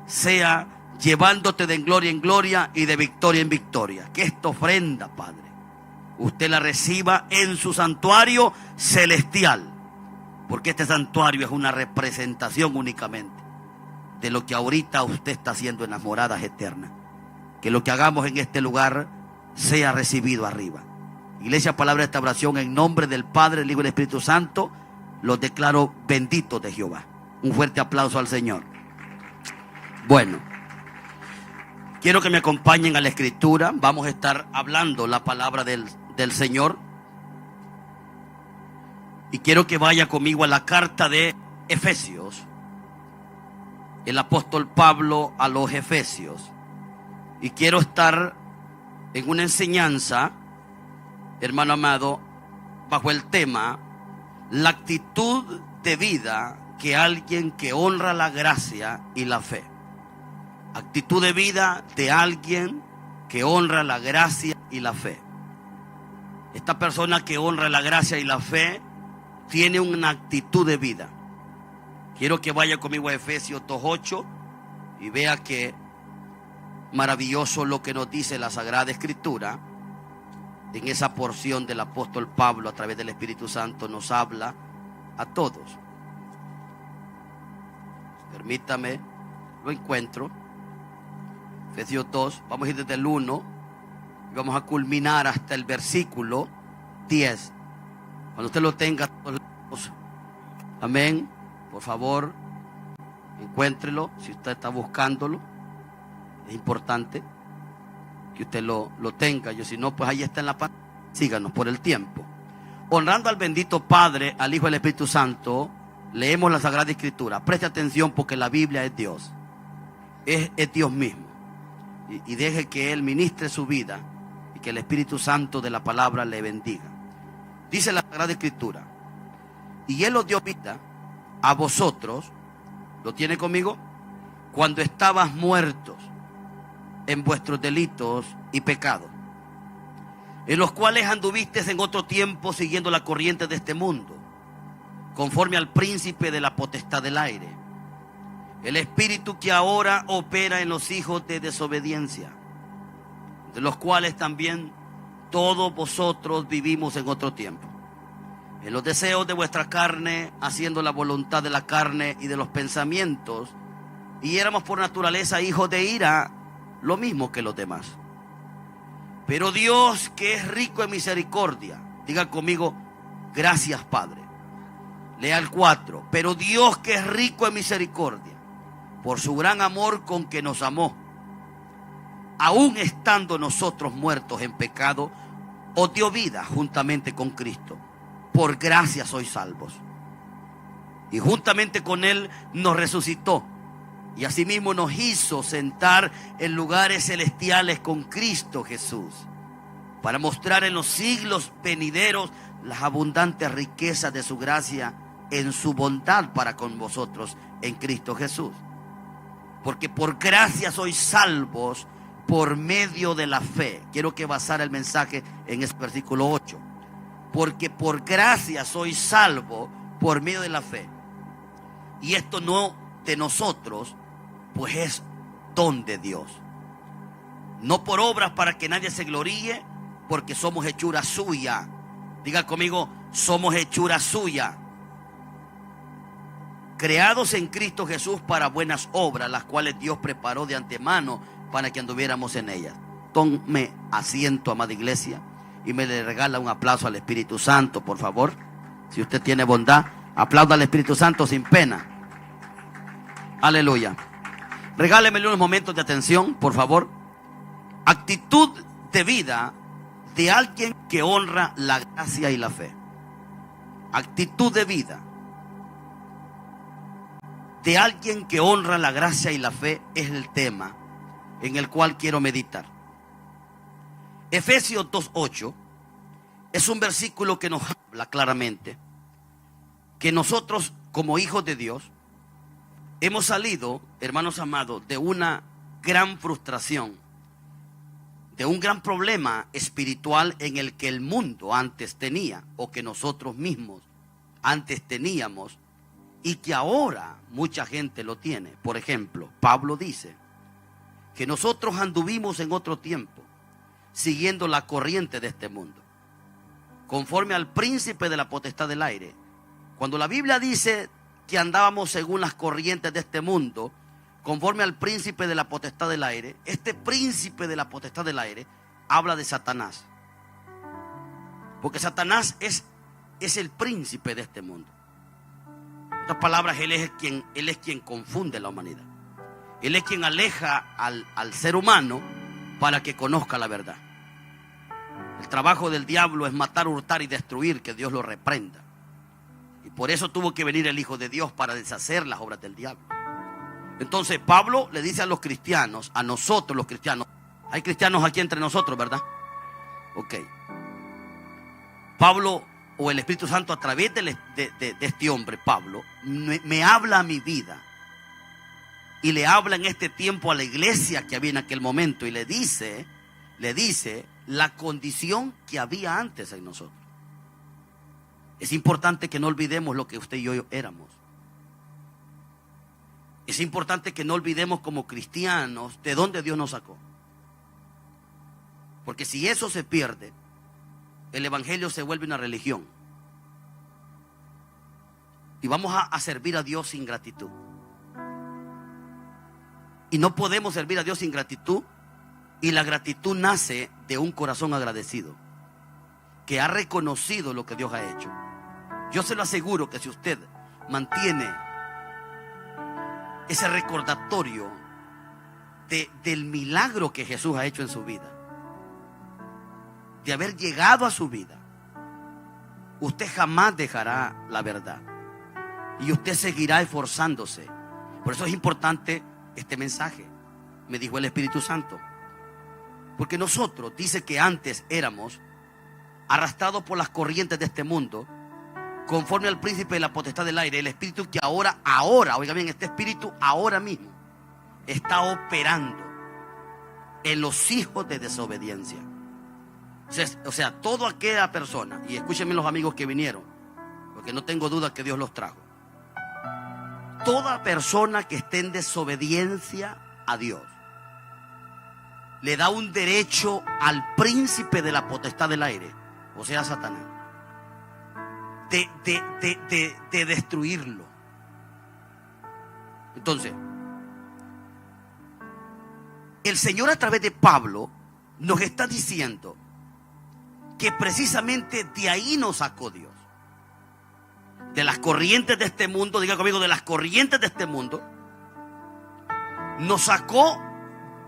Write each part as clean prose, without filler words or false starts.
sea llevándote de gloria en gloria y de victoria en victoria. Que esta ofrenda, Padre, usted la reciba en su santuario celestial, porque este santuario es una representación únicamente de lo que ahorita usted está haciendo en las moradas eternas. Que lo que hagamos en este lugar sea recibido arriba. Iglesia, palabra de esta oración en nombre del Padre, del Hijo y del Espíritu Santo, los declaro benditos de Jehová. Un fuerte aplauso al Señor. Bueno, quiero que me acompañen a la Escritura. Vamos a estar hablando la palabra del Señor. Y quiero que vaya conmigo a la carta de Efesios. El apóstol Pablo a los Efesios. Y quiero estar en una enseñanza, hermano amado, bajo el tema: la actitud de vida que alguien que honra la gracia y la fe. Actitud de vida de alguien que honra la gracia y la fe. Esta persona que honra la gracia y la fe tiene una actitud de vida. Quiero que vaya conmigo a Efesios 2:8 y vea que maravilloso lo que nos dice la Sagrada Escritura. En esa porción del apóstol Pablo, a través del Espíritu Santo, nos habla a todos. Permítame, lo encuentro. Efesios 2, vamos a ir desde el 1 y vamos a culminar hasta el versículo 10. Cuando usted lo tenga, amén, por favor, encuéntrelo. Si usted está buscándolo, es importante que usted lo tenga. Yo, si no, pues ahí está en la pantalla. Síganos por el tiempo. Honrando al bendito Padre, al Hijo y al Espíritu Santo, leemos la Sagrada Escritura. Preste atención, porque la Biblia es Dios. Es Dios mismo. Y deje que Él ministre su vida y que el Espíritu Santo de la palabra le bendiga. Dice la Sagrada Escritura: y Él os dio vida a vosotros, ¿lo tiene conmigo? Cuando estabas muertos en vuestros delitos y pecados, en los cuales anduvisteis en otro tiempo siguiendo la corriente de este mundo, conforme al príncipe de la potestad del aire, el espíritu que ahora opera en los hijos de desobediencia, de los cuales también todos vosotros vivimos en otro tiempo, en los deseos de vuestra carne, haciendo la voluntad de la carne y de los pensamientos, y éramos por naturaleza hijos de ira, lo mismo que los demás. Pero Dios, que es rico en misericordia, diga conmigo: gracias, Padre. Lea el 4. Pero Dios, que es rico en misericordia, por su gran amor con que nos amó, aun estando nosotros muertos en pecado, os dio vida juntamente con Cristo. Por gracia sois salvos. Y juntamente con Él nos resucitó, y asimismo nos hizo sentar en lugares celestiales con Cristo Jesús, para mostrar en los siglos venideros las abundantes riquezas de su gracia en su bondad para con vosotros en Cristo Jesús. Porque por gracia sois salvos por medio de la fe. Quiero que basara el mensaje en este versículo 8. Porque por gracia sois salvos por medio de la fe. Y esto no de nosotros, pues es don de Dios. No por obras para que nadie se gloríe, porque somos hechura suya. Diga conmigo: somos hechura suya, creados en Cristo Jesús para buenas obras, las cuales Dios preparó de antemano para que anduviéramos en ellas. Tome asiento, amada iglesia, y me le regala un aplauso al Espíritu Santo, por favor. Si usted tiene bondad, aplauda al Espíritu Santo sin pena. Aleluya. Regálemele unos momentos de atención, por favor. Actitud de vida de alguien que honra la gracia y la fe. Actitud de vida de alguien que honra la gracia y la fe es el tema en el cual quiero meditar. Efesios 2:8 es un versículo que nos habla claramente que nosotros, como hijos de Dios, hemos salido, hermanos amados, de una gran frustración, de un gran problema espiritual en el que el mundo antes tenía, o que nosotros mismos antes teníamos, y que ahora mucha gente lo tiene. Por ejemplo, Pablo dice que nosotros anduvimos en otro tiempo siguiendo la corriente de este mundo, conforme al príncipe de la potestad del aire. Cuando la Biblia dice que andábamos según las corrientes de este mundo, conforme al príncipe de la potestad del aire, este príncipe de la potestad del aire habla de Satanás. Porque Satanás es el príncipe de este mundo. En otras palabras, él es quien confunde la humanidad. Él es quien aleja al ser humano para que conozca la verdad. El trabajo del diablo es matar, hurtar y destruir, que Dios lo reprenda. Y por eso tuvo que venir el Hijo de Dios, para deshacer las obras del diablo. Entonces Pablo le dice a los cristianos, a nosotros los cristianos, hay cristianos aquí entre nosotros, ¿verdad? Ok. Pablo, o el Espíritu Santo, a través de este hombre, Pablo, me habla a mi vida. Y le habla en este tiempo a la iglesia que había en aquel momento. Y le dice la condición que había antes en nosotros. Es importante que no olvidemos lo que usted y yo éramos. Es importante que no olvidemos como cristianos de dónde Dios nos sacó. Porque si eso se pierde, el evangelio se vuelve una religión. Y vamos a servir a Dios sin gratitud. Y no podemos servir a Dios sin gratitud. Y la gratitud nace de un corazón agradecido, que ha reconocido lo que Dios ha hecho. Yo se lo aseguro que si usted mantiene ese recordatorio del milagro que Jesús ha hecho en su vida, de haber llegado a su vida, usted jamás dejará la verdad y usted seguirá esforzándose. Por eso es importante este mensaje, me dijo el Espíritu Santo, porque nosotros, dice que antes éramos arrastrados por las corrientes de este mundo, conforme al príncipe de la potestad del aire, el espíritu que ahora, oiga bien, este espíritu ahora mismo está operando en los hijos de desobediencia. O sea, toda aquella persona, y escúchenme los amigos que vinieron, porque no tengo duda que Dios los trajo. Toda persona que esté en desobediencia a Dios le da un derecho al príncipe de la potestad del aire, o sea, Satanás, de destruirlo. Entonces, el Señor, a través de Pablo, nos está diciendo que precisamente de ahí nos sacó Dios, de las corrientes de este mundo. Diga conmigo, de las corrientes de este mundo. Nos sacó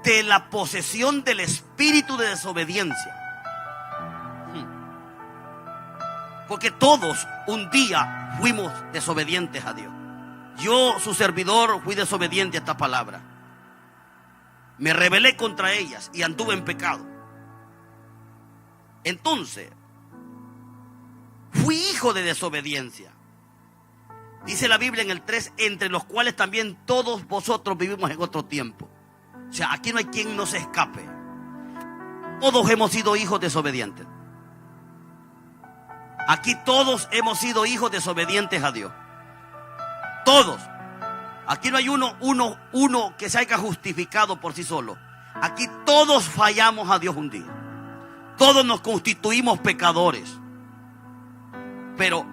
de la posesión del espíritu de desobediencia. Porque todos un día fuimos desobedientes a Dios. Yo, su servidor, fui desobediente a esta palabra. Me rebelé contra ellas y anduve en pecado. Entonces, fui hijo de desobediencia. Dice la Biblia en el 3, entre los cuales también todos vosotros vivimos en otro tiempo. O sea, aquí no hay quien no se escape. Todos hemos sido hijos desobedientes. Aquí todos hemos sido hijos desobedientes a Dios. Todos. Aquí no hay uno que se haya justificado por sí solo. Aquí todos fallamos a Dios un día. Todos nos constituimos pecadores. Pero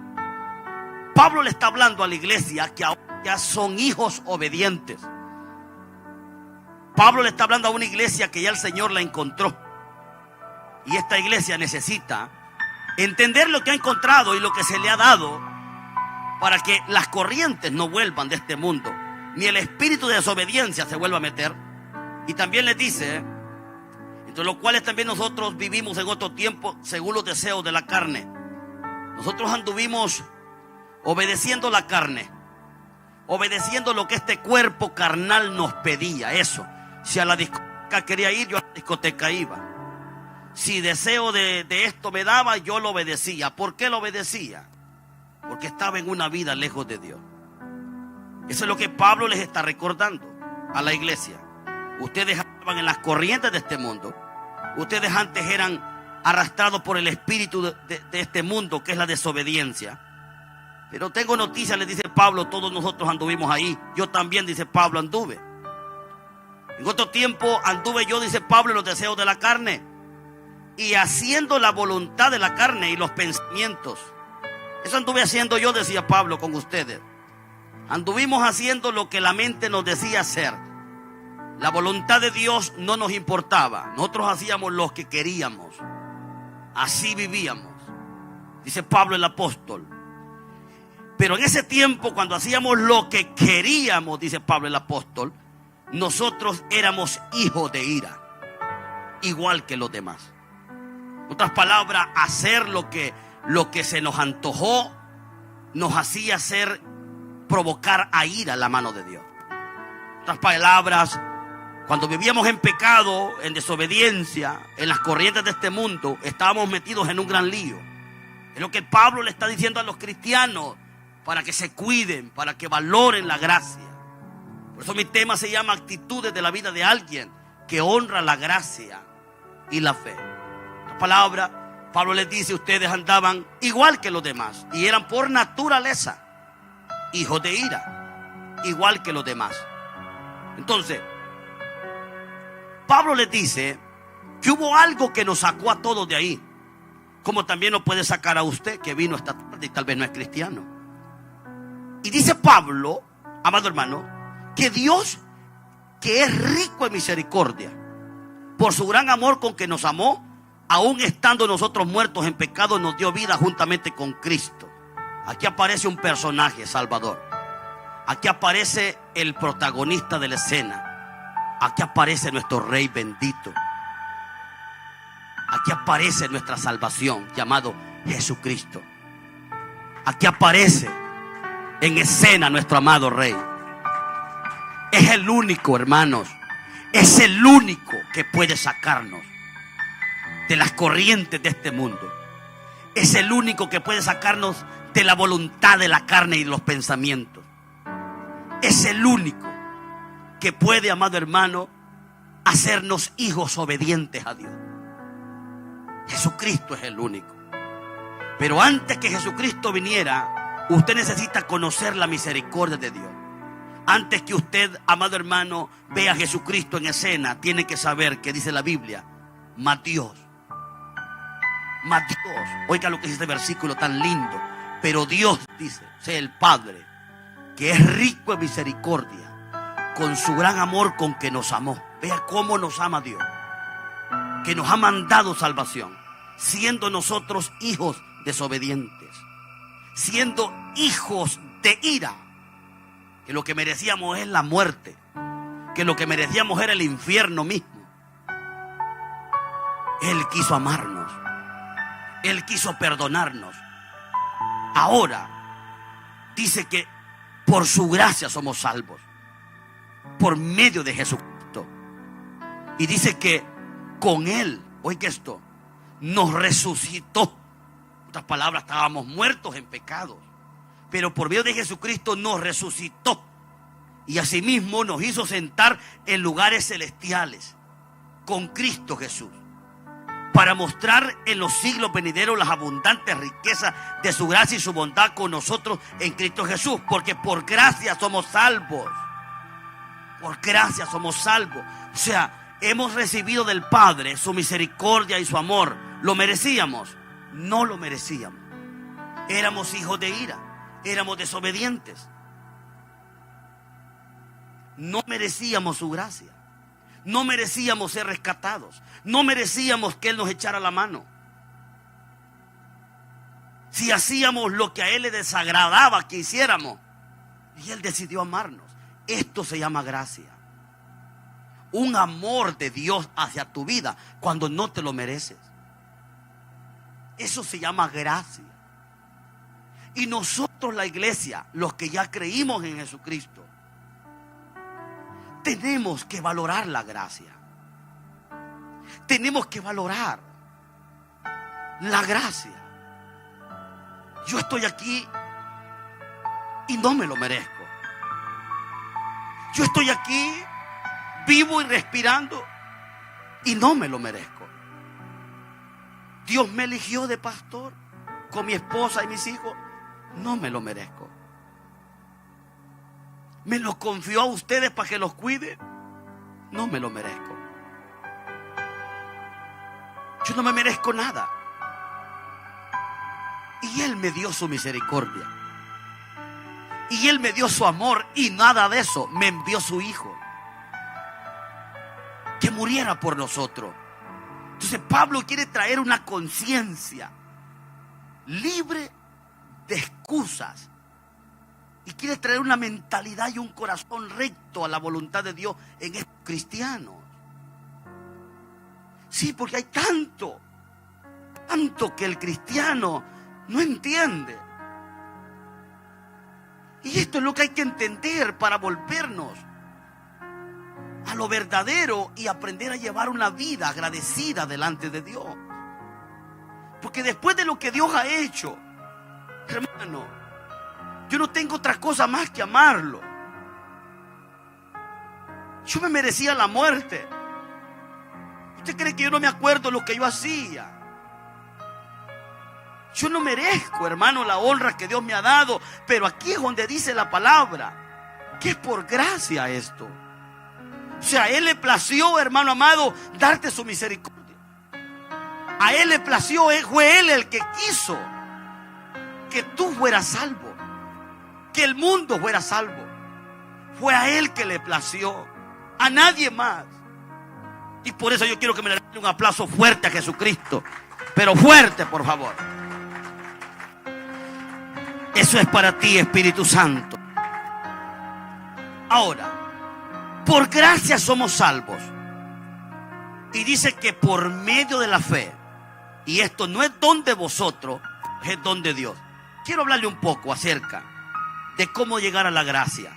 Pablo le está hablando a la iglesia que ahora ya son hijos obedientes. Pablo le está hablando a una iglesia que ya el Señor la encontró. Y esta iglesia necesita entender lo que ha encontrado y lo que se le ha dado, para que las corrientes no vuelvan de este mundo, ni el espíritu de desobediencia se vuelva a meter. Y también les dice, entre los cuales también nosotros vivimos en otro tiempo según los deseos de la carne. Nosotros anduvimos obedeciendo la carne, obedeciendo lo que este cuerpo carnal nos pedía. Eso, si a la discoteca quería ir, yo a la discoteca iba. Si deseo de esto me daba, yo lo obedecía. ¿Por qué lo obedecía? Porque estaba en una vida lejos de Dios. Eso es lo que Pablo les está recordando a la iglesia. Ustedes estaban en las corrientes de este mundo. Ustedes antes eran arrastrados por el espíritu de este mundo, que es la desobediencia. Pero tengo noticias, le dice Pablo, todos nosotros anduvimos ahí. Yo también, dice Pablo, anduve. En otro tiempo anduve yo, dice Pablo, en los deseos de la carne, y haciendo la voluntad de la carne y los pensamientos. Eso anduve haciendo yo, decía Pablo, con ustedes. Anduvimos haciendo lo que la mente nos decía hacer. La voluntad de Dios no nos importaba. Nosotros hacíamos lo que queríamos. Así vivíamos, dice Pablo el apóstol. Pero en ese tiempo, cuando hacíamos lo que queríamos, dice Pablo el apóstol, nosotros éramos hijos de ira, igual que los demás. En otras palabras, hacer lo que se nos antojó nos hacía hacer, provocar a ira la mano de Dios. En otras palabras, cuando vivíamos en pecado, en desobediencia, en las corrientes de este mundo, estábamos metidos en un gran lío. Es lo que Pablo le está diciendo a los cristianos, para que se cuiden, para que valoren la gracia. Por eso mi tema se llama actitudes de la vida de alguien que honra la gracia y la fe. La palabra, Pablo les dice, ustedes andaban igual que los demás y eran por naturaleza hijos de ira, igual que los demás. Entonces, Pablo les dice que hubo algo que nos sacó a todos de ahí, como también nos puede sacar a usted que vino esta tarde y tal vez no es cristiano. Y dice Pablo, amado hermano, que Dios, que es rico en misericordia, por su gran amor con que nos amó, aún estando nosotros muertos en pecado, nos dio vida juntamente con Cristo. Aquí aparece un personaje, Salvador. Aquí aparece el protagonista de la escena. Aquí aparece nuestro Rey bendito. Aquí aparece nuestra salvación, llamado Jesucristo. Aquí aparece en escena nuestro amado Rey. Es el único, hermanos, es el único que puede sacarnos de las corrientes de este mundo. Es el único que puede sacarnos de la voluntad de la carne y de los pensamientos. Es el único que puede, amado hermano, hacernos hijos obedientes a Dios. Jesucristo es el único. Pero antes que Jesucristo viniera, usted necesita conocer la misericordia de Dios. Antes que usted, amado hermano, vea a Jesucristo en escena, tiene que saber que dice la Biblia, más Dios. Oiga lo que dice este versículo tan lindo. Pero Dios, dice, sea el Padre, que es rico en misericordia, con su gran amor con que nos amó. Vea cómo nos ama Dios, que nos ha mandado salvación, siendo nosotros hijos desobedientes, siendo hijos de ira, que lo que merecíamos es la muerte, que lo que merecíamos era el infierno mismo. Él quiso amarnos, Él quiso perdonarnos. Ahora dice que por su gracia somos salvos, por medio de Jesucristo. Y dice que con Él, oiga esto, nos resucitó. En otras palabras, estábamos muertos en pecados, pero por medio de Jesucristo nos resucitó. Y asimismo nos hizo sentar en lugares celestiales con Cristo Jesús, para mostrar en los siglos venideros las abundantes riquezas de su gracia y su bondad con nosotros en Cristo Jesús. Porque por gracia somos salvos. Por gracia somos salvos. O sea, hemos recibido del Padre su misericordia y su amor. ¿Lo merecíamos? No lo merecíamos. Éramos hijos de ira. Éramos desobedientes. No merecíamos su gracia. No merecíamos ser rescatados. No merecíamos que Él nos echara la mano. Si hacíamos lo que a Él le desagradaba que hiciéramos, y Él decidió amarnos. Esto se llama gracia. Un amor de Dios hacia tu vida cuando no te lo mereces. Eso se llama gracia. Y nosotros, la iglesia, los que ya creímos en Jesucristo, tenemos que valorar la gracia. Tenemos que valorar la gracia. Yo estoy aquí y no me lo merezco. Yo estoy aquí vivo y respirando y no me lo merezco. Dios me eligió de pastor con mi esposa y mis hijos No me lo merezco. ¿Me los confió a ustedes para que los cuide? No me lo merezco. Yo no me merezco nada. Y Él me dio su misericordia. Y Él me dio su amor. Y nada de eso, me envió su Hijo, que muriera por nosotros. Entonces Pablo quiere traer una conciencia libre de excusas. Y quiere traer una mentalidad y un corazón recto a la voluntad de Dios en estos cristianos. Sí, porque hay tanto que el cristiano no entiende. Y esto es lo que hay que entender para volvernos a lo verdadero y aprender a llevar una vida agradecida delante de Dios. Porque después de lo que Dios ha hecho, hermano, yo no tengo otra cosa más que amarlo. Yo me merecía la muerte. ¿Usted cree que yo no me acuerdo lo que yo hacía? Yo no merezco, hermano, la honra que Dios me ha dado. Pero aquí es donde dice la palabra que es por gracia esto. O sea, a Él le plació, hermano amado, darte su misericordia. A Él le plació, fue Él el que quiso que tú fueras salvo, que el mundo fuera salvo. Fue a Él que le plació, a nadie más. Y por eso yo quiero que me le den un aplauso fuerte a Jesucristo. Pero fuerte, por favor. Eso es para ti, Espíritu Santo. Ahora, por gracia somos salvos. Y dice que por medio de la fe. Y esto no es don de vosotros, es don de Dios. Quiero hablarle un poco acerca de cómo llegar a la gracia.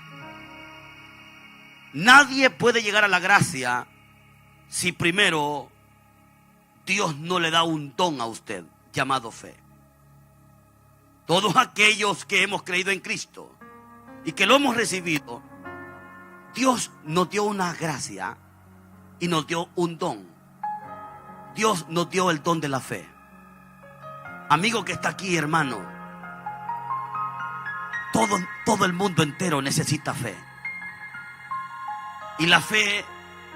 Nadie puede llegar a la gracia si primero Dios no le da un don a usted llamado fe. Todos aquellos que hemos creído en Cristo y que lo hemos recibido, Dios nos dio una gracia y nos dio un don. Dios nos dio el don de la fe. Amigo que está aquí, hermano, todo el mundo entero necesita fe. Y la fe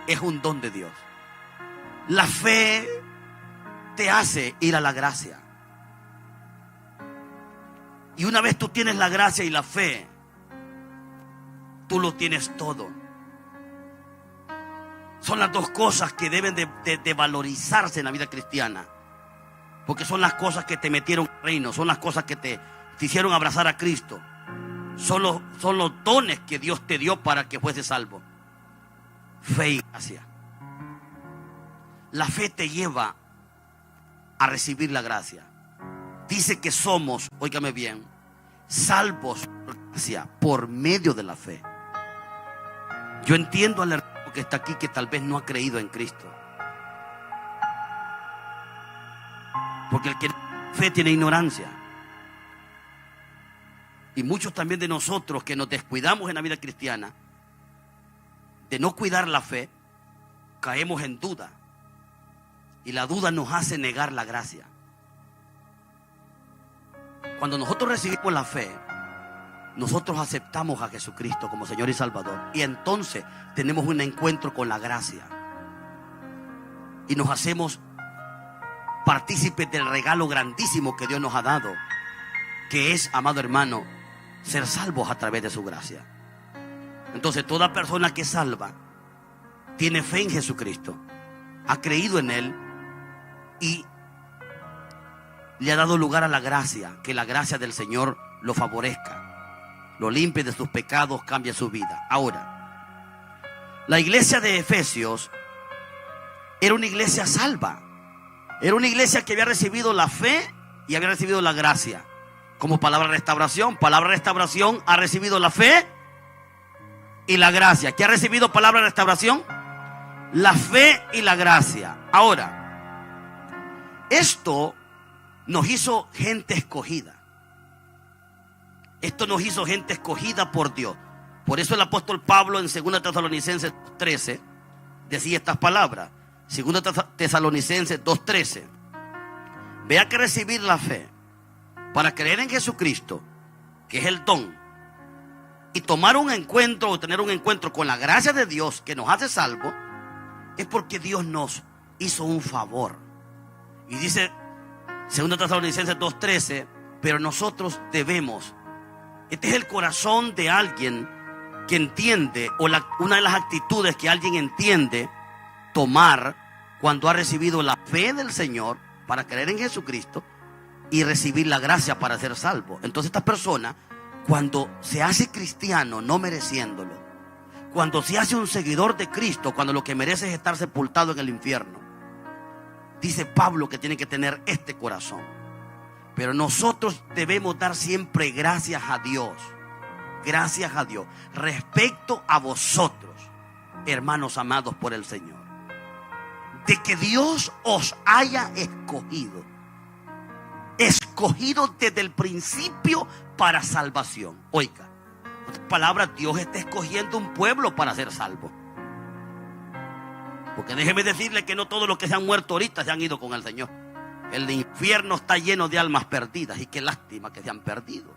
es un don de Dios. La fe te hace ir a la gracia. Y una vez tú tienes la gracia y la fe, tú lo tienes todo. Son las dos cosas que deben de valorizarse en la vida cristiana. Porque son las cosas que te metieron al reino. Son las cosas que te hicieron abrazar a Cristo. Son los dones que Dios te dio para que fuese salvo. Fe y gracia. La fe te lleva a recibir la gracia. Dice que somos, óigame bien, salvos por gracia, por medio de la fe. Yo entiendo al hermano que está aquí que tal vez no ha creído en Cristo. Porque el que no tiene fe tiene ignorancia. Y muchos también de nosotros que nos descuidamos en la vida cristiana, de no cuidar la fe, caemos en duda. Y la duda nos hace negar la gracia. Cuando nosotros recibimos la fe, nosotros aceptamos a Jesucristo como Señor y Salvador. Y entonces tenemos un encuentro con la gracia. Y nos hacemos partícipes del regalo grandísimo que Dios nos ha dado, que es, amado hermano, ser salvos a través de su gracia. Entonces toda persona que es salva tiene fe en Jesucristo, ha creído en Él y le ha dado lugar a la gracia, que la gracia del Señor lo favorezca, lo limpie de sus pecados, cambie su vida. Ahora, la iglesia de Efesios era una iglesia salva, era una iglesia que había recibido la fe y había recibido la gracia. Como palabra restauración ha recibido la fe y la gracia. ¿Qué ha recibido palabra restauración? La fe y la gracia. Ahora, esto nos hizo gente escogida. Esto nos hizo gente escogida por Dios. Por eso el apóstol Pablo en 2 Tesalonicenses 2:13 decía estas palabras. 2 Tesalonicenses 2:13. Vea que recibir la fe para creer en Jesucristo que es el don, y tomar un encuentro o tener un encuentro con la gracia de Dios que nos hace salvo, es porque Dios nos hizo un favor. Y dice 2 Tesalonicenses 2:13, pero nosotros debemos. Este es el corazón de alguien que entiende, o una de las actitudes que alguien entiende tomar cuando ha recibido la fe del Señor para creer en Jesucristo y recibir la gracia para ser salvo. Entonces esta persona, cuando se hace cristiano no mereciéndolo, cuando se hace un seguidor de Cristo, cuando lo que merece es estar sepultado en el infierno, dice Pablo que tiene que tener este corazón. Pero nosotros debemos dar siempre gracias a Dios respecto a vosotros, hermanos amados por el Señor, de que Dios os haya escogido desde el principio para salvación. Oiga, en otras palabras, Dios está escogiendo un pueblo para ser salvo. Porque déjeme decirle que no todos los que se han muerto ahorita se han ido con el Señor. El infierno está lleno de almas perdidas, y qué lástima que se han perdido.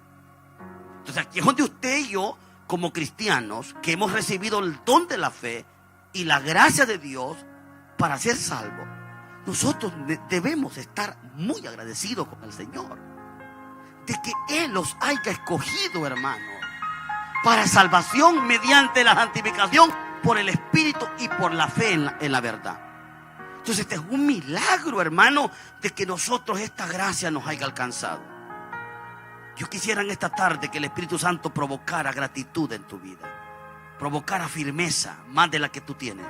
Entonces aquí es donde usted y yo, como cristianos, que hemos recibido el don de la fe y la gracia de Dios para ser salvos, nosotros debemos estar muy agradecidos con el Señor de que Él los haya escogido, hermano, para salvación mediante la santificación por el Espíritu y por la fe en la verdad. Entonces este es un milagro, hermano, de que nosotros esta gracia nos haya alcanzado. Yo quisiera en esta tarde que el Espíritu Santo provocara gratitud en tu vida, provocara firmeza más de la que tú tienes,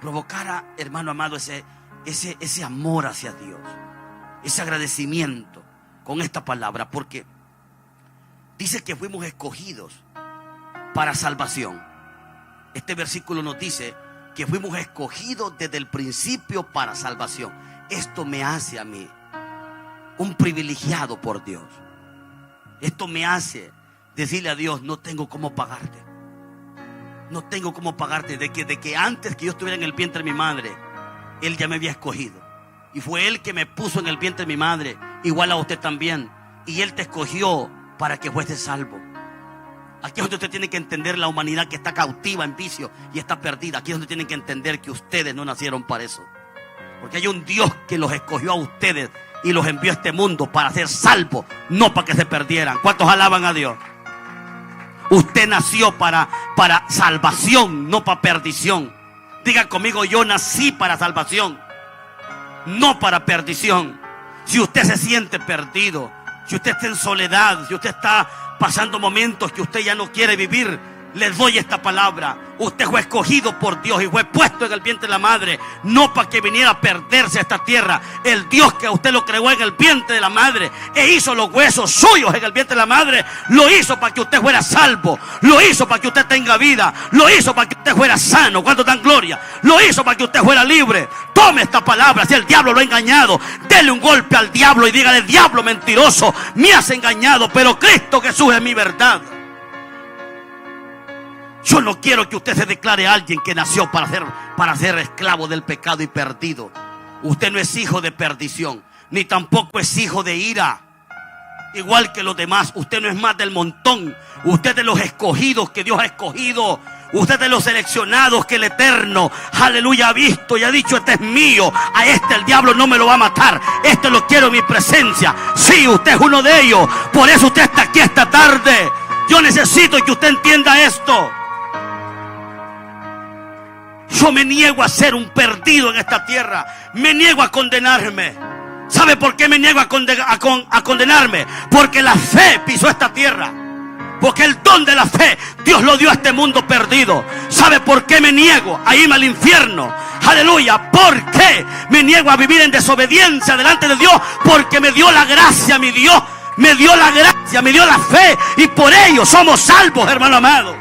provocara, hermano amado, ese amor hacia Dios, ese agradecimiento con esta palabra, porque dice que fuimos escogidos para salvación. Este versículo nos dice que fuimos escogidos desde el principio para salvación. Esto me hace a mí un privilegiado por Dios. Esto me hace decirle a Dios: no tengo cómo pagarte. No tengo cómo pagarte. De que antes que yo estuviera en el vientre de mi madre, Él ya me había escogido. Y fue Él que me puso en el vientre de mi madre, igual a usted también. Y Él te escogió para que fuese salvo. Aquí es donde usted tiene que entender la humanidad que está cautiva en vicio y está perdida. Aquí es donde tienen que entender que ustedes no nacieron para eso. Porque hay un Dios que los escogió a ustedes y los envió a este mundo para ser salvos, no para que se perdieran. ¿Cuántos alaban a Dios? Usted nació para salvación, no para perdición. Diga conmigo: yo nací para salvación, no para perdición. Si usted se siente perdido, si usted está en soledad, si usted está pasando momentos que usted ya no quiere vivir, les doy esta palabra: usted fue escogido por Dios y fue puesto en el vientre de la madre, no para que viniera a perderse a esta tierra. El Dios que a usted lo creó en el vientre de la madre e hizo los huesos suyos en el vientre de la madre, lo hizo para que usted fuera salvo, lo hizo para que usted tenga vida, lo hizo para que usted fuera sano. ¿Cuánto dan gloria? Lo hizo para que usted fuera libre. Tome esta palabra. Si el diablo lo ha engañado, dele un golpe al diablo y dígale: diablo mentiroso, me has engañado, pero Cristo Jesús es mi verdad. Yo no quiero que usted se declare a alguien que nació para ser esclavo del pecado y perdido. Usted no es hijo de perdición, ni tampoco es hijo de ira. Igual que los demás, usted no es más del montón. Usted es de los escogidos que Dios ha escogido. Usted es de los seleccionados que el Eterno, aleluya, ha visto y ha dicho: este es mío. A este el diablo no me lo va a matar. Este lo quiero en mi presencia. Sí, usted es uno de ellos. Por eso usted está aquí esta tarde. Yo necesito que usted entienda esto. Yo me niego a ser un perdido en esta tierra. Me niego a condenarme. ¿Sabe por qué me niego a condenarme? Porque la fe pisó esta tierra. Porque el don de la fe Dios lo dio a este mundo perdido. ¿Sabe por qué me niego a irme al infierno? Aleluya. ¿Por qué me niego a vivir en desobediencia delante de Dios? Porque me dio la gracia, mi Dios. Me dio la gracia, me dio la fe. Y por ello somos salvos, hermano amado.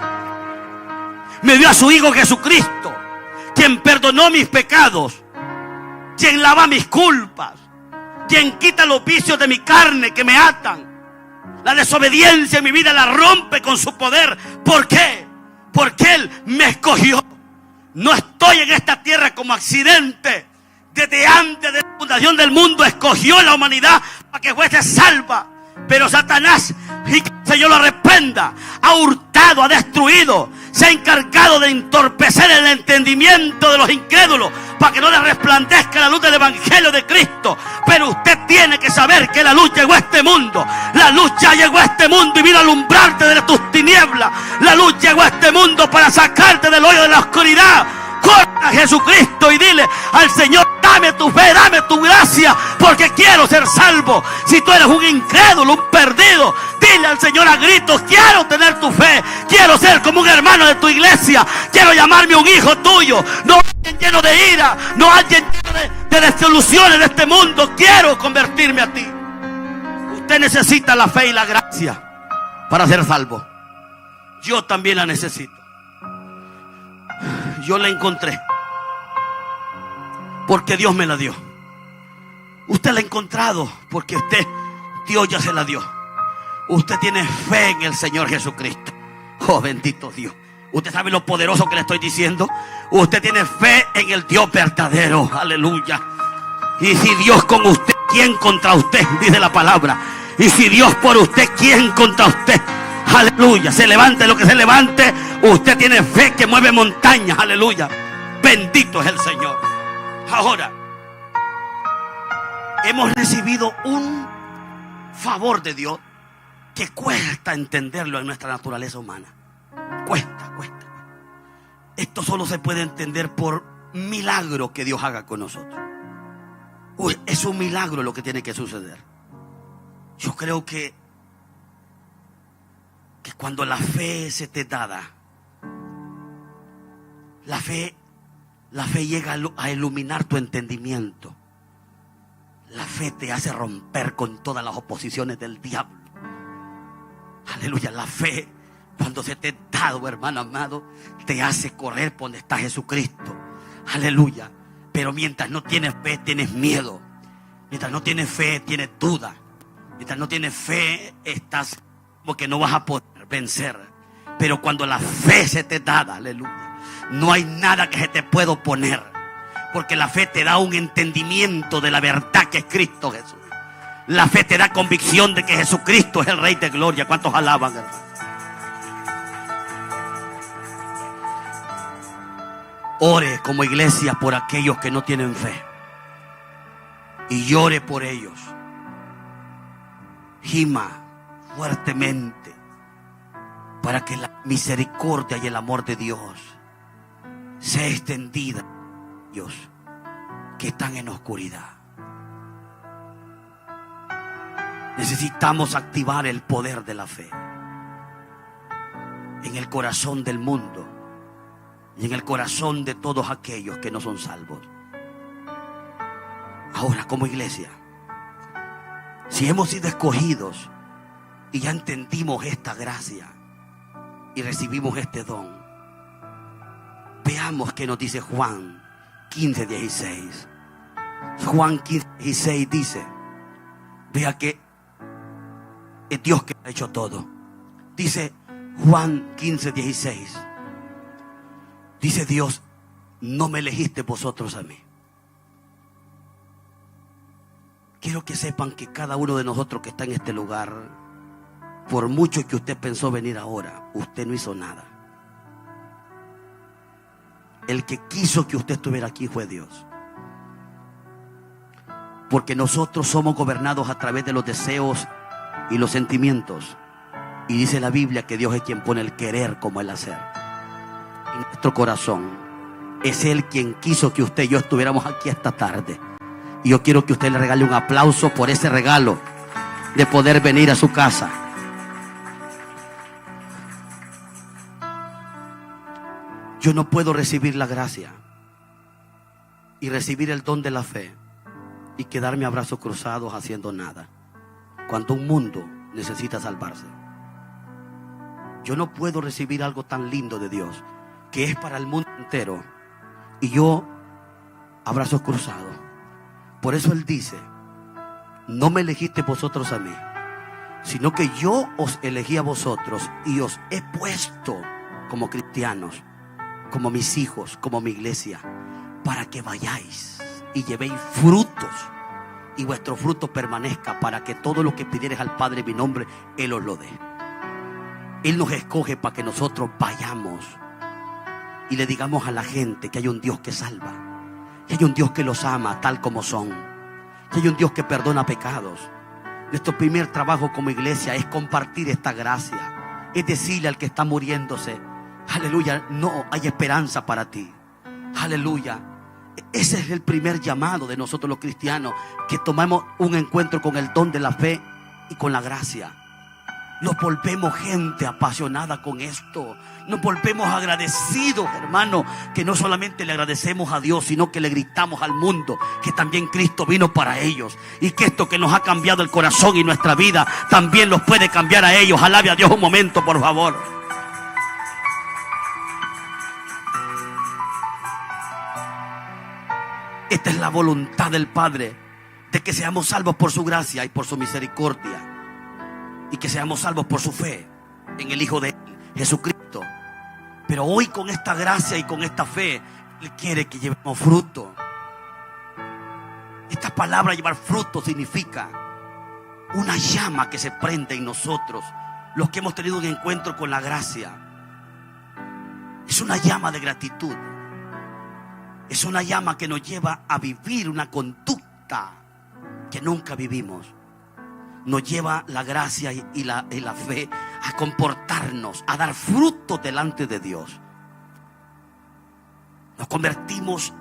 Me dio a su Hijo Jesucristo, quien perdonó mis pecados, quien lava mis culpas, quien quita los vicios de mi carne que me atan. La desobediencia en mi vida la rompe con su poder. ¿Por qué? Porque Él me escogió. No estoy en esta tierra como accidente. Desde antes de la fundación del mundo escogió a la humanidad para que fuese salva. Pero Satanás Y que el Señor lo reprenda. Ha hurtado, ha destruido, se ha encargado de entorpecer el entendimiento de los incrédulos para que no les resplandezca la luz del Evangelio de Cristo. Pero usted tiene que saber que la luz llegó a este mundo. La luz ya llegó a este mundo y vino a alumbrarte de tus tinieblas. La luz llegó a este mundo para sacarte del hoyo de la oscuridad. Corre a Jesucristo y dile al Señor: dame tu fe, dame tu gracia, porque quiero ser salvo. Si tú eres un incrédulo, un perdido, dile al Señor a gritos: quiero tener tu fe, quiero ser como un hermano de tu iglesia, quiero llamarme un hijo tuyo, no alguien lleno de ira, no alguien lleno de desilusiones de este mundo. Quiero convertirme a ti. Usted necesita la fe y la gracia para ser salvo. Yo también la necesito. Yo la encontré porque Dios me la dio. Usted la ha encontrado porque Dios ya se la dio. Usted tiene fe en el Señor Jesucristo. Oh, bendito Dios. Usted sabe lo poderoso que le estoy diciendo. Usted tiene fe en el Dios verdadero. Aleluya. Y si Dios con usted, ¿quién contra usted? Dice la palabra. Y si Dios por usted, ¿quién contra usted? Aleluya. Se levante lo que se levante. Usted tiene fe que mueve montañas. Aleluya. Bendito es el Señor. Ahora, hemos recibido un favor de Dios que cuesta entenderlo en nuestra naturaleza humana. Cuesta. Esto solo se puede entender por milagro que Dios haga con nosotros. Es un milagro lo que tiene que suceder. Yo creo que cuando la fe se te da, la fe llega a iluminar tu entendimiento. La fe te hace romper con todas las oposiciones del diablo. Aleluya. La fe, cuando se te ha dado, hermano amado, te hace correr por donde está Jesucristo. Aleluya. Pero mientras no tienes fe, tienes miedo. Mientras no tienes fe, tienes duda. Mientras no tienes fe, estás como que no vas a poder vencer. Pero cuando la fe se te da, aleluya, no hay nada que se te pueda oponer. Porque la fe te da un entendimiento de la verdad que es Cristo Jesús. La fe te da convicción de que Jesucristo es el Rey de Gloria. ¿Cuántos alaban, hermano? Ore como iglesia por aquellos que no tienen fe. Y llore por ellos. Gima fuertemente para que la misericordia y el amor de Dios sea extendida a ellos que están en oscuridad. Necesitamos activar el poder de la fe en el corazón del mundo y en el corazón de todos aquellos que no son salvos. Ahora, como iglesia, si hemos sido escogidos y ya entendimos esta gracia y recibimos este don, veamos qué nos dice Juan 15:16. Juan 15:16 dice, vea que es Dios que ha hecho todo. Dice Juan 15:16. Dice Dios: no me elegiste vosotros a mí. Quiero que sepan que cada uno de nosotros que está en este lugar, por mucho que usted pensó venir ahora, usted no hizo nada. El que quiso que usted estuviera aquí fue Dios. Porque nosotros somos gobernados a través de los deseos y los sentimientos. Y dice la Biblia que Dios es quien pone el querer como el hacer en nuestro corazón. Es Él quien quiso que usted y yo estuviéramos aquí esta tarde. Y yo quiero que usted le regale un aplauso por ese regalo de poder venir a su casa. Yo no puedo recibir la gracia y recibir el don de la fe y quedarme a brazos cruzados haciendo nada, cuando un mundo necesita salvarse. Yo no puedo recibir algo tan lindo de Dios, que es para el mundo entero, y yo a brazos cruzados. Por eso Él dice: no me elegiste vosotros a mí, sino que yo os elegí a vosotros y os he puesto como cristianos, como mis hijos, como mi iglesia, para que vayáis y llevéis frutos y vuestro fruto permanezca, para que todo lo que pidieres al Padre en mi nombre, Él os lo dé. Él nos escoge para que nosotros vayamos y le digamos a la gente que hay un Dios que salva, que hay un Dios que los ama tal como son, que hay un Dios que perdona pecados. Nuestro primer trabajo como iglesia es compartir esta gracia, es decirle al que está muriéndose: aleluya, no hay esperanza para ti. Aleluya. Ese es el primer llamado de nosotros los cristianos, que tomamos un encuentro con el don de la fe y con la gracia. Nos volvemos gente apasionada con esto. Nos volvemos agradecidos, hermano, que no solamente le agradecemos a Dios, sino que le gritamos al mundo que también Cristo vino para ellos, y que esto que nos ha cambiado el corazón y nuestra vida también los puede cambiar a ellos. Alabe a Dios un momento, por favor. Esta es la voluntad del Padre, de que seamos salvos por su gracia y por su misericordia, y que seamos salvos por su fe en el Hijo de Él, Jesucristo. Pero hoy, con esta gracia y con esta fe, Él quiere que llevemos fruto. Esta palabra llevar fruto significa una llama que se prende en nosotros, los que hemos tenido un encuentro con la gracia. Es una llama de gratitud. Es una llama que nos lleva a vivir una conducta que nunca vivimos. Nos lleva la gracia y la fe a comportarnos, a dar fruto delante de Dios. Nos convertimos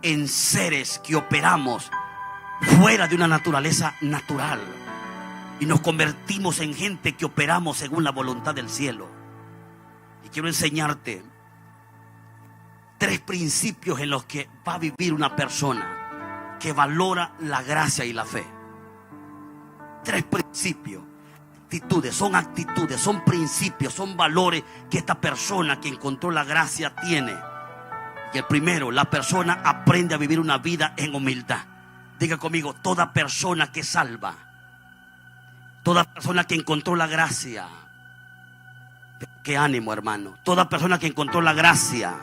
en seres que operamos fuera de una naturaleza natural, y nos convertimos en gente que operamos según la voluntad del cielo. Y quiero enseñarte 3 principios en los que va a vivir una persona que valora la gracia y la fe. 3 principios, actitudes, son principios, son valores que esta persona que encontró la gracia tiene. Y el primero: la persona aprende a vivir una vida en humildad. Diga conmigo: toda persona que salva, toda persona que encontró la gracia. Qué ánimo, hermano. Toda persona que encontró la gracia,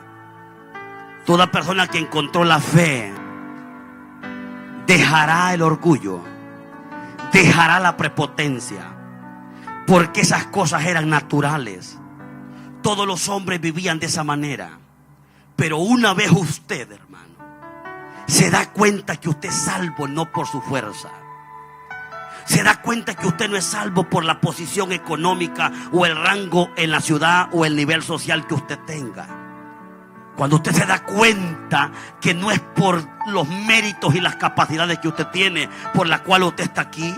toda persona que encontró la fe, dejará el orgullo, dejará la prepotencia, porque esas cosas eran naturales. Todos los hombres vivían de esa manera. Pero una vez usted, hermano, se da cuenta que usted es salvo no por su fuerza, se da cuenta que usted no es salvo por la posición económica o el rango en la ciudad o el nivel social que usted tenga. Cuando usted se da cuenta que no es por los méritos y las capacidades que usted tiene por la cual usted está aquí,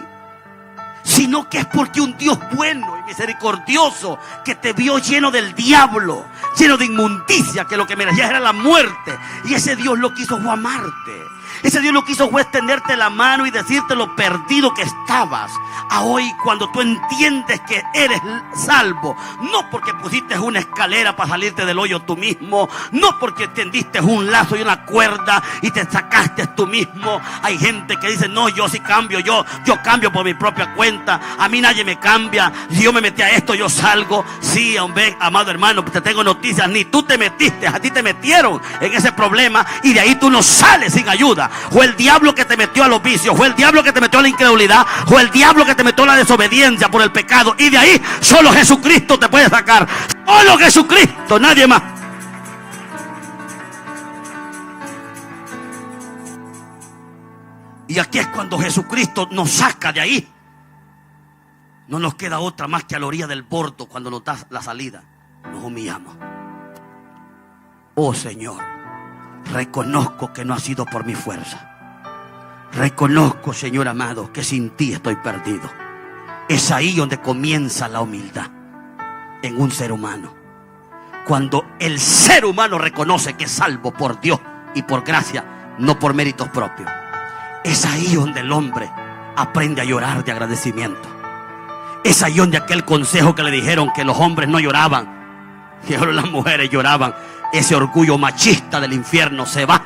sino que es porque un Dios bueno y misericordioso, que te vio lleno del diablo, lleno de inmundicia, que lo que merecías era la muerte, y ese Dios lo que hizo fue amarte. Ese Dios lo que hizo fue extenderte la mano y decirte lo perdido que estabas. A hoy, cuando tú entiendes que eres salvo, no porque pusiste una escalera para salirte del hoyo tú mismo, no porque tendiste un lazo y una cuerda y te sacaste tú mismo. Hay gente que dice: no, yo sí cambio, yo cambio por mi propia cuenta, a mí nadie me cambia, si yo me metí a esto yo salgo. Sí, hombre, amado hermano, te tengo noticias: ni tú te metiste, a ti te metieron en ese problema y de ahí tú no sales sin ayuda. Fue el diablo que te metió a los vicios, fue el diablo que te metió a la incredulidad, fue el diablo que te metió a la desobediencia por el pecado, y de ahí solo Jesucristo te puede sacar. Solo Jesucristo, nadie más. Y aquí es cuando Jesucristo nos saca de ahí. No nos queda otra más que a la orilla del bordo. Cuando nos da la salida, nos humillamos. Oh Señor, reconozco que no ha sido por mi fuerza. Reconozco, Señor amado, que sin ti estoy perdido. Es ahí donde comienza la humildad en un ser humano. Cuando el ser humano reconoce que es salvo por Dios y por gracia, no por méritos propios. Es ahí donde el hombre aprende a llorar de agradecimiento. Es ahí donde aquel consejo que le dijeron que los hombres no lloraban, que ahora las mujeres lloraban, ese orgullo machista del infierno se va.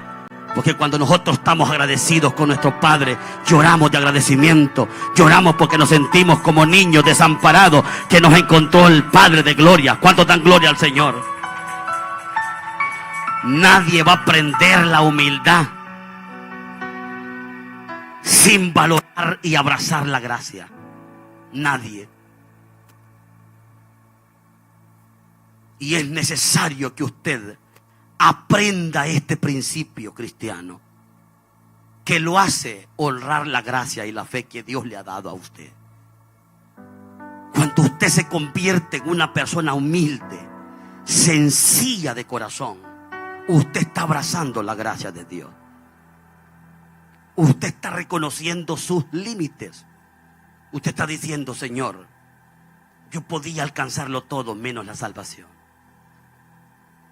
Porque cuando nosotros estamos agradecidos con nuestro Padre, lloramos de agradecimiento. Lloramos porque nos sentimos como niños desamparados que nos encontró el Padre de gloria. ¿Cuánto dan gloria al Señor? Nadie va a aprender la humildad sin valorar y abrazar la gracia. Nadie. Y es necesario que usted aprenda este principio cristiano, que lo hace honrar la gracia y la fe que Dios le ha dado a usted. Cuando usted se convierte en una persona humilde, sencilla de corazón, usted está abrazando la gracia de Dios. Usted está reconociendo sus límites. Usted está diciendo: Señor, yo podía alcanzarlo todo menos la salvación.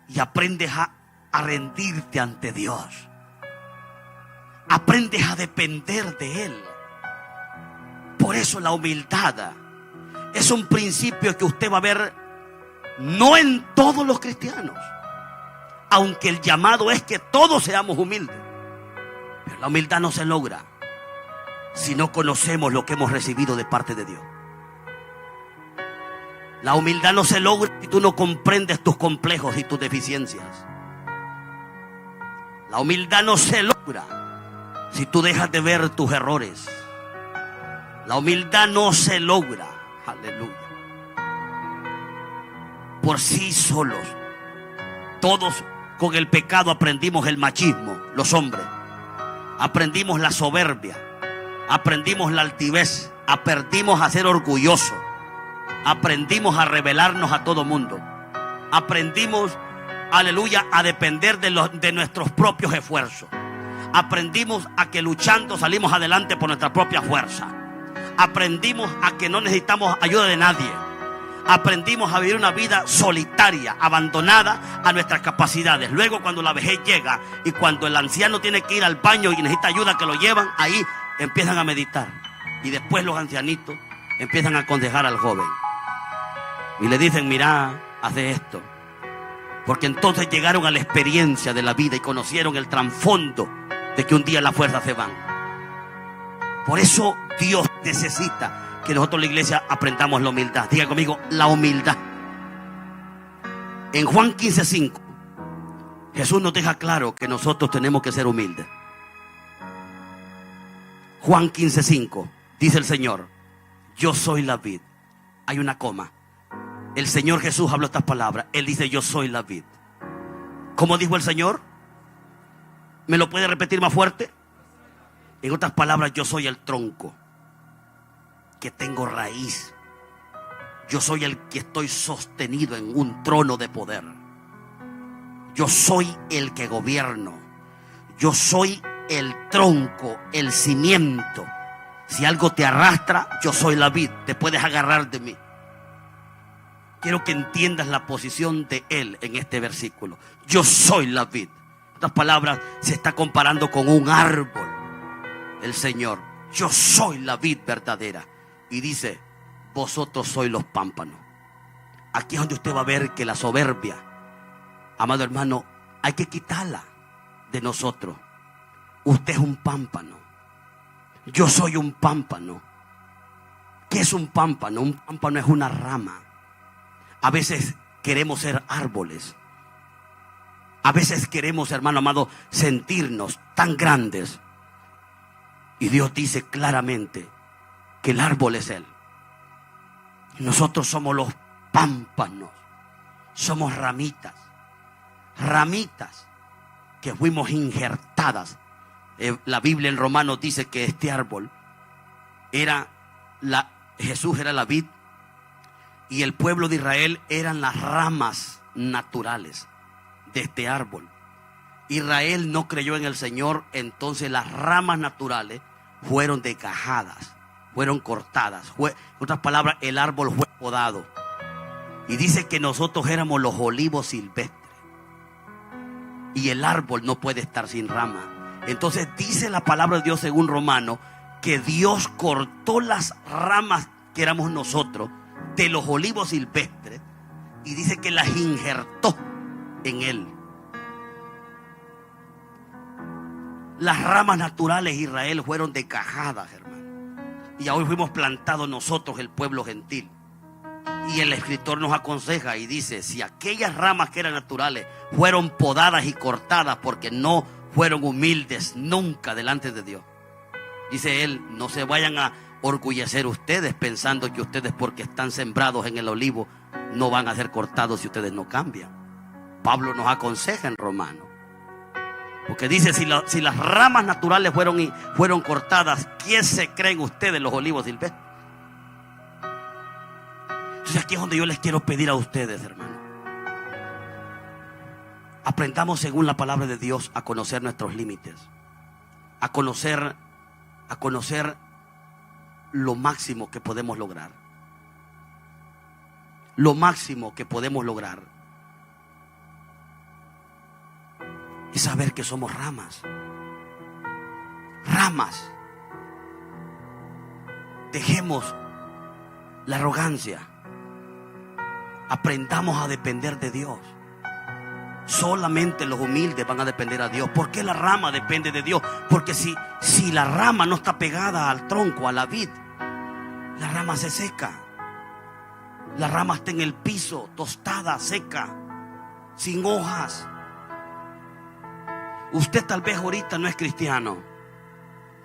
Y aprendes a rendirte ante Dios. Aprendes a depender de Él. Por eso la humildad es un principio que usted va a ver no en todos los cristianos, aunque el llamado es que todos seamos humildes. Pero la humildad no se logra si no conocemos lo que hemos recibido de parte de Dios. La humildad no se logra si tú no comprendes tus complejos y tus deficiencias. La humildad no se logra si tú dejas de ver tus errores. La humildad no se logra, aleluya, por sí solos. Todos con el pecado aprendimos el machismo, los hombres. Aprendimos la soberbia, aprendimos la altivez, aprendimos a ser orgullosos, aprendimos a rebelarnos a todo mundo, aprendimos, aleluya, a depender de nuestros propios esfuerzos. Aprendimos a que luchando salimos adelante por nuestra propia fuerza. Aprendimos a que no necesitamos ayuda de nadie. Aprendimos a vivir una vida solitaria, abandonada a nuestras capacidades. Luego, cuando la vejez llega y cuando el anciano tiene que ir al baño y necesita ayuda, que lo llevan, ahí empiezan a meditar. Y después los ancianitos empiezan a aconsejar al joven y le dicen: mira, haz esto. Porque entonces llegaron a la experiencia de la vida y conocieron el trasfondo de que un día las fuerzas se van. Por eso Dios necesita que nosotros, la iglesia, aprendamos la humildad. Diga conmigo: la humildad. En Juan 15:5, Jesús nos deja claro que nosotros tenemos que ser humildes. Juan 15:5, dice el Señor: yo soy la vid. Hay una coma. El Señor Jesús habló estas palabras. Él dice: yo soy la vid. ¿Cómo dijo el Señor? ¿Me lo puede repetir más fuerte? En otras palabras, yo soy el tronco que tengo raíz. Yo soy el que estoy sostenido en un trono de poder. Yo soy el que gobierno. Yo soy el tronco, el cimiento. Si algo te arrastra, yo soy la vid. Te puedes agarrar de mí. Quiero que entiendas la posición de Él en este versículo. Yo soy la vid. En otras palabras, se está comparando con un árbol. El Señor: yo soy la vid verdadera. Y dice: vosotros sois los pámpanos. Aquí es donde usted va a ver que la soberbia, amado hermano, hay que quitarla de nosotros. Usted es un pámpano. Yo soy un pámpano. ¿Qué es un pámpano? Un pámpano es una rama. A veces queremos ser árboles. A veces queremos, hermano amado, sentirnos tan grandes. Y Dios dice claramente que el árbol es Él. Nosotros somos los pámpanos. Somos ramitas. Ramitas que fuimos injertadas. La Biblia en Romanos dice que este árbol era Jesús era la vid y el pueblo de Israel eran las ramas naturales de este árbol. Israel no creyó en el Señor, entonces las ramas naturales fueron desgajadas, fueron cortadas. En otras palabras, el árbol fue podado. Y dice que nosotros éramos los olivos silvestres. Y el árbol no puede estar sin rama. Entonces dice la palabra de Dios según Romano que Dios cortó las ramas que éramos nosotros de los olivos silvestres y dice que las injertó en Él. Las ramas naturales de Israel fueron desgajadas, hermano. Y hoy fuimos plantados nosotros, el pueblo gentil. Y el escritor nos aconseja y dice: si aquellas ramas que eran naturales fueron podadas y cortadas porque no fueron humildes nunca delante de Dios, Dice él, no se vayan a orgullecer ustedes pensando que ustedes, porque están sembrados en el olivo, no van a ser cortados si ustedes no cambian. Pablo nos aconseja en Romanos, porque dice, si las ramas naturales fueron cortadas, ¿quién se creen ustedes los olivos silvestres? Entonces aquí es donde yo les quiero pedir a ustedes, hermanos, aprendamos según la palabra de Dios a conocer nuestros límites, a conocer lo máximo que podemos lograr. Lo máximo que podemos lograr es saber que somos ramas. Ramas. Dejemos la arrogancia. Aprendamos a depender de Dios. Solamente los humildes van a depender a Dios. ¿Por qué la rama depende de Dios? Porque si la rama no está pegada al tronco, a la vid, la rama se seca. La rama está en el piso, tostada, seca, sin hojas. Usted tal vez ahorita no es cristiano.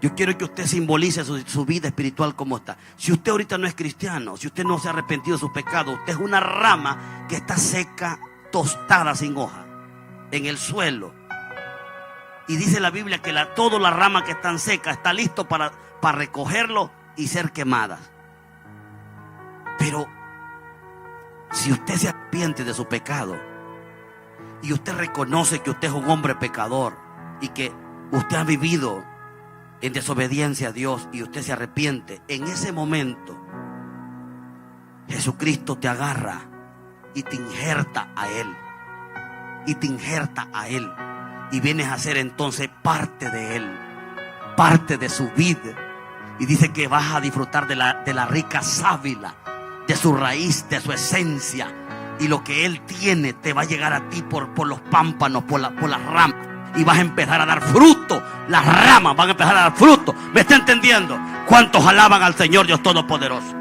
Yo quiero que usted simbolice su vida espiritual como está. Si usted ahorita no es cristiano, si usted no se ha arrepentido de sus pecados, usted es una rama que está seca, tostada, sin hoja, en el suelo. Y dice la Biblia que todas las ramas que están secas está listo para recogerlo y ser quemadas. Pero si usted se arrepiente de su pecado y usted reconoce que usted es un hombre pecador y que usted ha vivido en desobediencia a Dios y usted se arrepiente, en ese momento Jesucristo te agarra y te injerta a Él. Y te injerta a Él. Y vienes a ser entonces parte de Él, parte de su vida. Y dice que vas a disfrutar de la rica sábila, de su raíz, de su esencia. Y lo que Él tiene te va a llegar a ti por los pámpanos, por las ramas. Y vas a empezar a dar fruto. Las ramas van a empezar a dar fruto. ¿Me está entendiendo? ¿Cuántos alaban al Señor Dios Todopoderoso?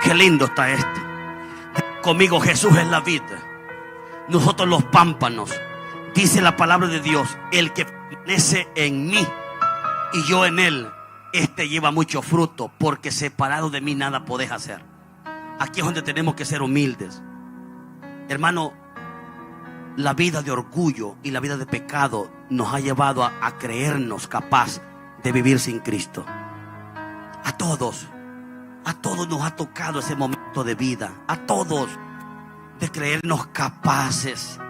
Qué lindo está esto. Conmigo, Jesús es la vid, nosotros los pámpanos. Dice la palabra de Dios: el que permanece en mí y yo en él, este lleva mucho fruto, porque separado de mí nada podés hacer. Aquí es donde tenemos que ser humildes, hermano. La vida de orgullo y la vida de pecado nos ha llevado a creernos capaz de vivir sin Cristo. A todos nos ha tocado ese momento de vida, a todos, de creernos capaces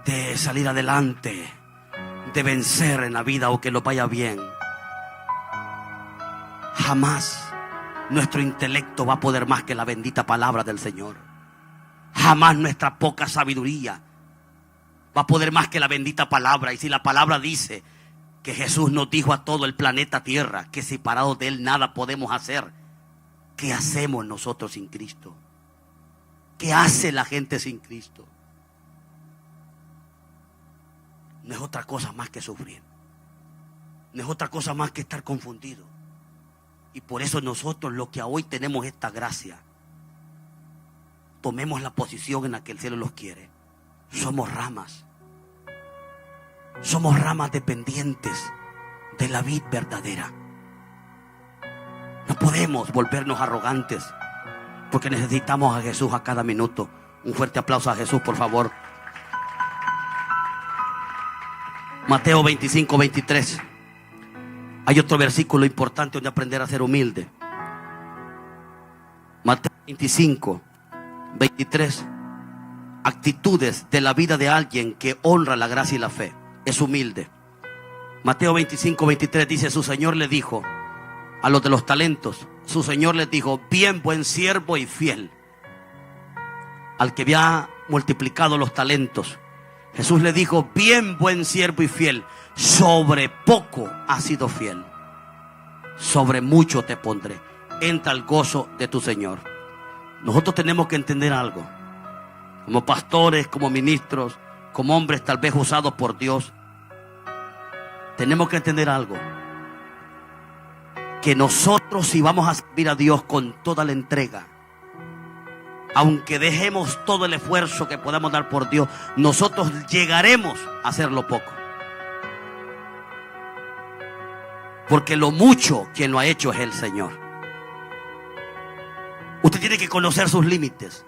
de salir adelante, de vencer en la vida o que nos vaya bien. Jamás nuestro intelecto va a poder más que la bendita palabra del Señor. Jamás nuestra poca sabiduría va a poder más que la bendita palabra. Y si la palabra dice que Jesús nos dijo a todo el planeta Tierra que separados de Él nada podemos hacer, ¿qué hacemos nosotros sin Cristo? ¿Qué hace la gente sin Cristo? No es otra cosa más que sufrir. No es otra cosa más que estar confundido. Y por eso nosotros, los que hoy tenemos esta gracia, tomemos la posición en la que el cielo los quiere. Somos ramas. Somos ramas dependientes de la vid verdadera. No podemos volvernos arrogantes, porque necesitamos a Jesús a cada minuto. Un fuerte aplauso a Jesús, por favor. Mateo 25, 23. Hay otro versículo importante donde aprender a ser humilde. Mateo 25, 23. Actitudes de la vida de alguien que honra la gracia y la fe. Es humilde. Mateo 25, 23 dice: su Señor le dijo a los de los talentos, su Señor les dijo: bien, buen siervo y fiel. Al que había multiplicado los talentos, Jesús le dijo: bien, buen siervo y fiel, sobre poco has sido fiel, sobre mucho te pondré, entra al gozo de tu Señor. Nosotros tenemos que entender algo, como pastores, como ministros, como hombres tal vez usados por Dios. Tenemos que entender algo, que nosotros, si vamos a servir a Dios con toda la entrega, aunque dejemos todo el esfuerzo que podamos dar por Dios, nosotros llegaremos a hacerlo poco. Porque lo mucho quien lo ha hecho es el Señor. Usted tiene que conocer sus límites.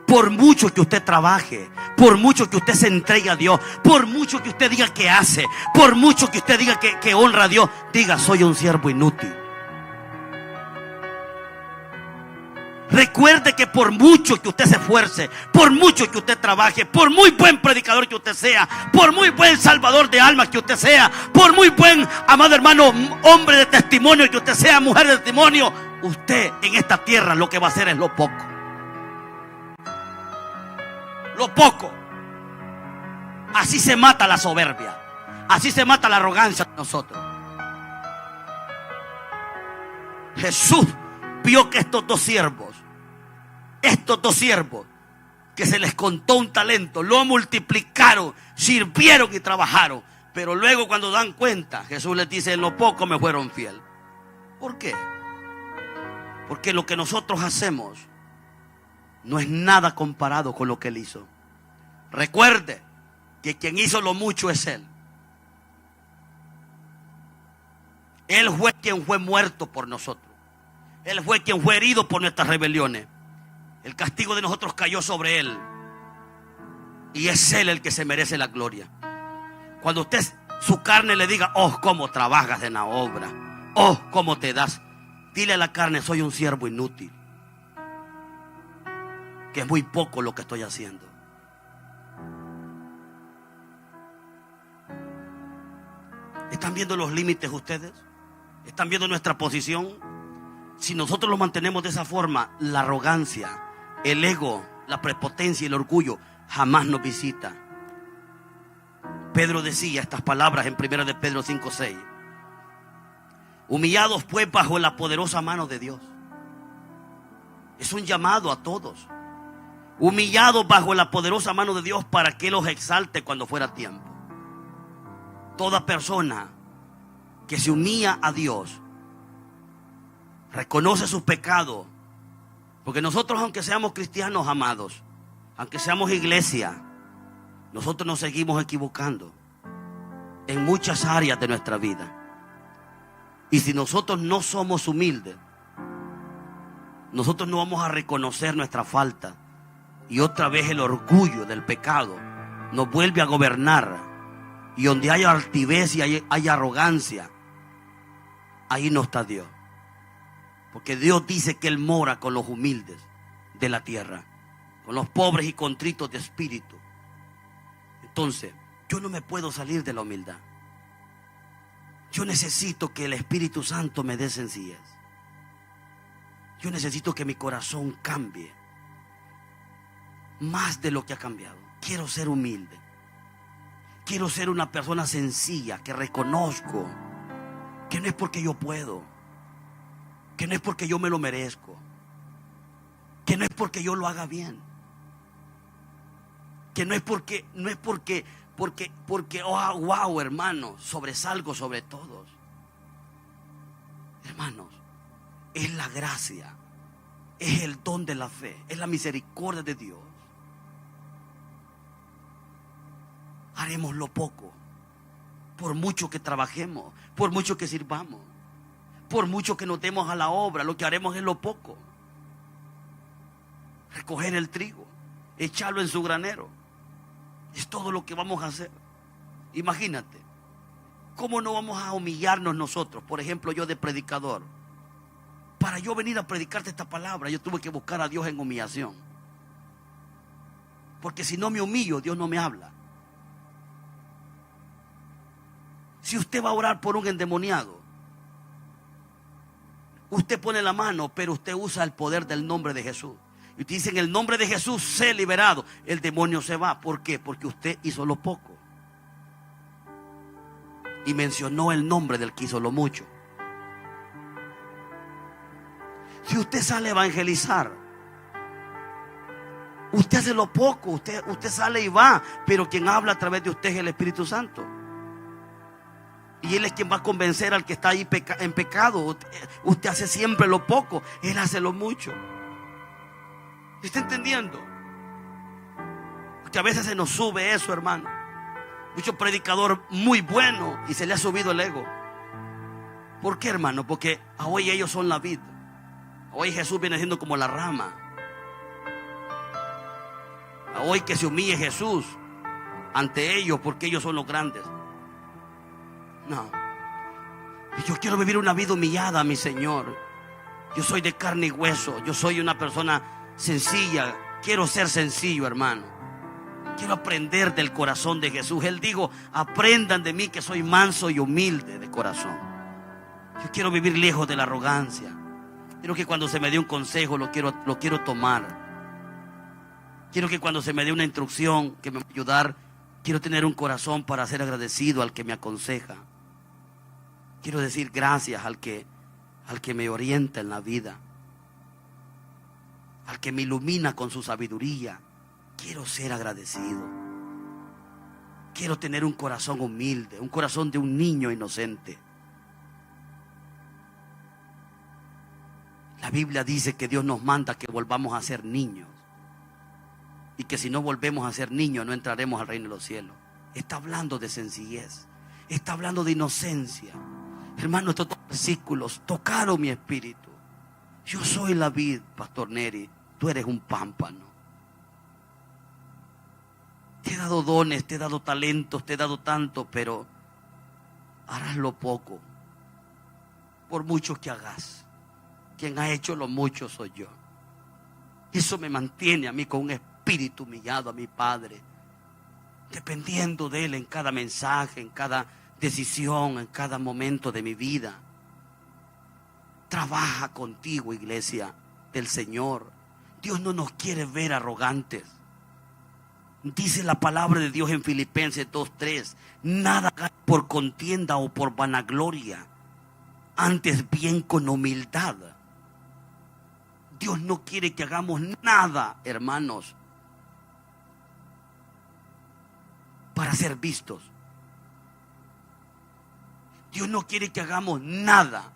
Por mucho que usted trabaje, por mucho que usted se entregue a Dios, por mucho que usted diga que hace, por mucho que usted diga que honra a Dios, diga: soy un siervo inútil. Recuerde que por mucho que usted se esfuerce, por mucho que usted trabaje, por muy buen predicador que usted sea, por muy buen salvador de almas que usted sea, por muy buen, amado hermano, hombre de testimonio que usted sea, mujer de testimonio, usted en esta tierra lo que va a hacer es lo poco. Lo poco. Así se mata la soberbia. Así se mata la arrogancia de nosotros. Jesús vio que estos dos siervos que se les contó un talento, lo multiplicaron, sirvieron y trabajaron. Pero luego, cuando dan cuenta, Jesús les dice: en lo poco me fueron fiel. ¿Por qué? Porque lo que nosotros hacemos no es nada comparado con lo que Él hizo. Recuerde que quien hizo lo mucho es Él. Él fue quien fue muerto por nosotros. Él fue quien fue herido por nuestras rebeliones. El castigo de nosotros cayó sobre Él. Y es Él el que se merece la gloria. Cuando usted, su carne le diga: oh, cómo trabajas en la obra, oh, cómo te das, dile a la carne: soy un siervo inútil, que es muy poco lo que estoy haciendo. ¿Están viendo los límites ustedes? ¿Están viendo nuestra posición? Si nosotros lo mantenemos de esa forma, la arrogancia, el ego, la prepotencia y el orgullo jamás nos visita. Pedro decía estas palabras en 1 de Pedro 5:6. Humillados pues bajo la poderosa mano de Dios. Es un llamado a todos. Humillados bajo la poderosa mano de Dios, para que los exalte cuando fuera tiempo. Toda persona que se humilla a Dios reconoce sus pecados. Porque nosotros, aunque seamos cristianos, amados, aunque seamos iglesia, nosotros nos seguimos equivocando en muchas áreas de nuestra vida. Y si nosotros no somos humildes, nosotros no vamos a reconocer nuestra falta. Y otra vez el orgullo del pecado nos vuelve a gobernar. Y donde hay altivez y hay arrogancia, ahí no está Dios. Porque Dios dice que Él mora con los humildes de la tierra, con los pobres y contritos de espíritu. Entonces, yo no me puedo salir de la humildad. Yo necesito que el Espíritu Santo me dé sencillez. Yo necesito que mi corazón cambie más de lo que ha cambiado. Quiero ser humilde. Quiero ser una persona sencilla, que reconozco que no es porque yo puedo, que no es porque yo me lo merezco, que no es porque yo lo haga bien, que no es porque oh, wow, hermanos, sobresalgo sobre todos. Hermanos, es la gracia, es el don de la fe, es la misericordia de Dios. Haremos lo poco, por mucho que trabajemos, por mucho que sirvamos, por mucho que nos demos a la obra. Lo que haremos es lo poco. Recoger el trigo, echarlo en su granero, es todo lo que vamos a hacer. Imagínate, ¿cómo no vamos a humillarnos nosotros? Por ejemplo, yo de predicador, para yo venir a predicarte esta palabra, yo tuve que buscar a Dios en humillación. Porque si no me humillo, Dios no me habla. Si usted va a orar por un endemoniado, usted pone la mano, pero usted usa el poder del nombre de Jesús. Y usted dice: en el nombre de Jesús, sé liberado. El demonio se va. ¿Por qué? Porque usted hizo lo poco. Y mencionó el nombre del que hizo lo mucho. Si usted sale a evangelizar, usted hace lo poco. Usted sale y va. Pero quien habla a través de usted es el Espíritu Santo. Y Él es quien va a convencer al que está ahí en pecado. Usted hace siempre lo poco, Él hace lo mucho. ¿Está entendiendo? Porque a veces se nos sube eso, hermano. Mucho predicador muy bueno y se le ha subido el ego. ¿Por qué, hermano? Porque hoy ellos son la vid. Hoy Jesús viene siendo como la rama. Hoy que se humille Jesús ante ellos porque ellos son los grandes. No. Yo quiero vivir una vida humillada, mi Señor. Yo soy de carne y hueso. Yo soy una persona sencilla. Quiero ser sencillo, hermano. Quiero aprender del corazón de Jesús. Él dijo: aprendan de mí que soy manso y humilde de corazón. Yo quiero vivir lejos de la arrogancia. Quiero que cuando se me dé un consejo lo quiero tomar. Quiero que cuando se me dé una instrucción que me va a ayudar, quiero tener un corazón para ser agradecido al que me aconseja. Quiero decir gracias al que me orienta en la vida, al que me ilumina con su sabiduría. Quiero ser agradecido. Quiero tener un corazón humilde, un corazón de un niño inocente. La Biblia dice que Dios nos manda que volvamos a ser niños. Y que si no volvemos a ser niños no entraremos al reino de los cielos. Está hablando de sencillez. Está hablando de inocencia. Hermano, estos dos versículos tocaron mi espíritu. Yo soy la vid, Pastor Neri. Tú eres un pámpano. Te he dado dones, te he dado talentos, te he dado tanto, pero harás lo poco. Por mucho que hagas. Quien ha hecho lo mucho soy yo. Eso me mantiene a mí con un espíritu humillado a mi Padre, dependiendo de Él en cada mensaje, en cada decisión, en cada momento de mi vida. Trabaja contigo, iglesia del Señor. Dios no nos quiere ver arrogantes. Dice la palabra de Dios en Filipenses 2:3: nada por contienda o por vanagloria, antes bien con humildad. Dios no quiere que hagamos nada, hermanos, para ser vistos. Dios no quiere que hagamos nada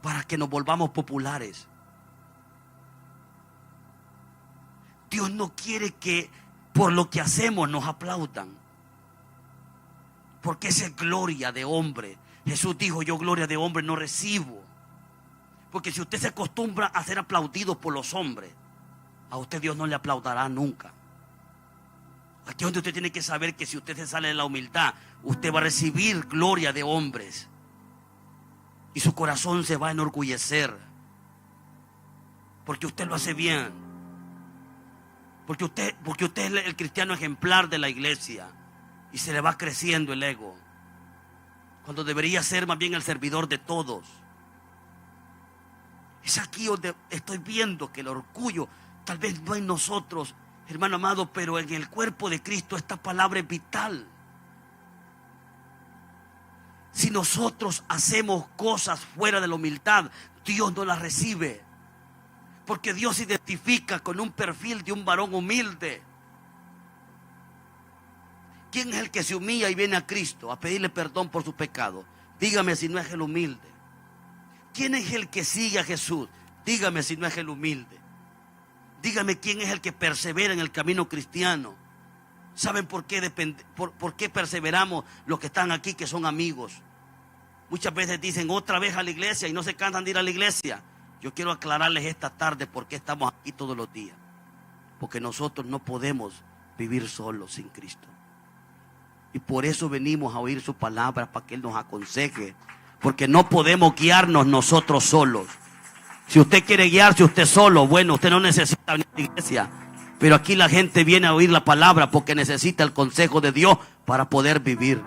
para que nos volvamos populares. Dios no quiere que por lo que hacemos nos aplaudan, porque esa es gloria de hombre. Jesús dijo: yo gloria de hombre no recibo. Porque si usted se acostumbra a ser aplaudido por los hombres, a usted Dios no le aplaudirá nunca. Aquí es donde usted tiene que saber que si usted se sale de la humildad, usted va a recibir gloria de hombres. Y su corazón se va a enorgullecer. Porque usted lo hace bien. Porque usted es el cristiano ejemplar de la iglesia. Y se le va creciendo el ego. Cuando debería ser más bien el servidor de todos. Es aquí donde estoy viendo que el orgullo tal vez no en nosotros, hermano amado, pero en el cuerpo de Cristo esta palabra es vital. Si nosotros hacemos cosas fuera de la humildad, Dios no las recibe. Porque Dios se identifica con un perfil de un varón humilde. ¿Quién es el que se humilla y viene a Cristo a pedirle perdón por sus pecados? Dígame si no es el humilde. ¿Quién es el que sigue a Jesús? Dígame si no es el humilde. Dígame quién es el que persevera en el camino cristiano. ¿Saben por qué perseveramos los que están aquí, que son amigos? Muchas veces dicen otra vez a la iglesia y no se cansan de ir a la iglesia. Yo quiero aclararles esta tarde por qué estamos aquí todos los días. Porque nosotros no podemos vivir solos sin Cristo. Y por eso venimos a oír su palabra, para que Él nos aconseje. Porque no podemos guiarnos nosotros solos. Si usted quiere guiarse usted solo, bueno, usted no necesita venir a la iglesia. Pero aquí la gente viene a oír la palabra porque necesita el consejo de Dios para poder vivir.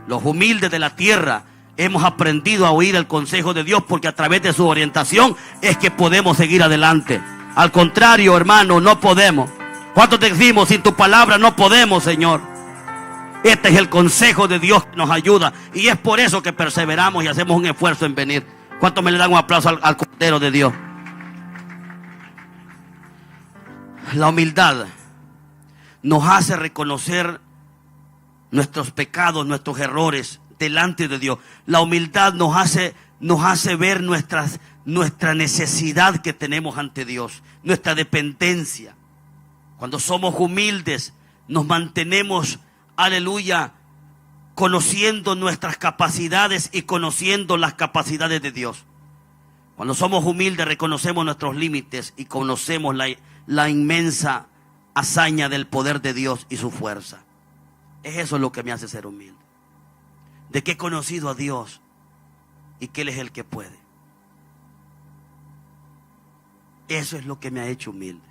Los humildes de la tierra hemos aprendido a oír el consejo de Dios, porque a través de su orientación es que podemos seguir adelante. Al contrario, hermano, no podemos. ¿Cuánto te decimos? Sin tu palabra no podemos, Señor. Este es el consejo de Dios que nos ayuda. Y es por eso que perseveramos y hacemos un esfuerzo en venir. ¿Cuánto me le dan un aplauso al Cordero de Dios? La humildad nos hace reconocer nuestros pecados, nuestros errores delante de Dios. La humildad nos hace ver nuestra necesidad que tenemos ante Dios, nuestra dependencia. Cuando somos humildes, nos mantenemos, aleluya, conociendo nuestras capacidades y conociendo las capacidades de Dios. Cuando somos humildes reconocemos nuestros límites y conocemos la inmensa hazaña del poder de Dios y su fuerza. Es eso lo que me hace ser humilde. De que he conocido a Dios y que Él es el que puede. Eso es lo que me ha hecho humilde.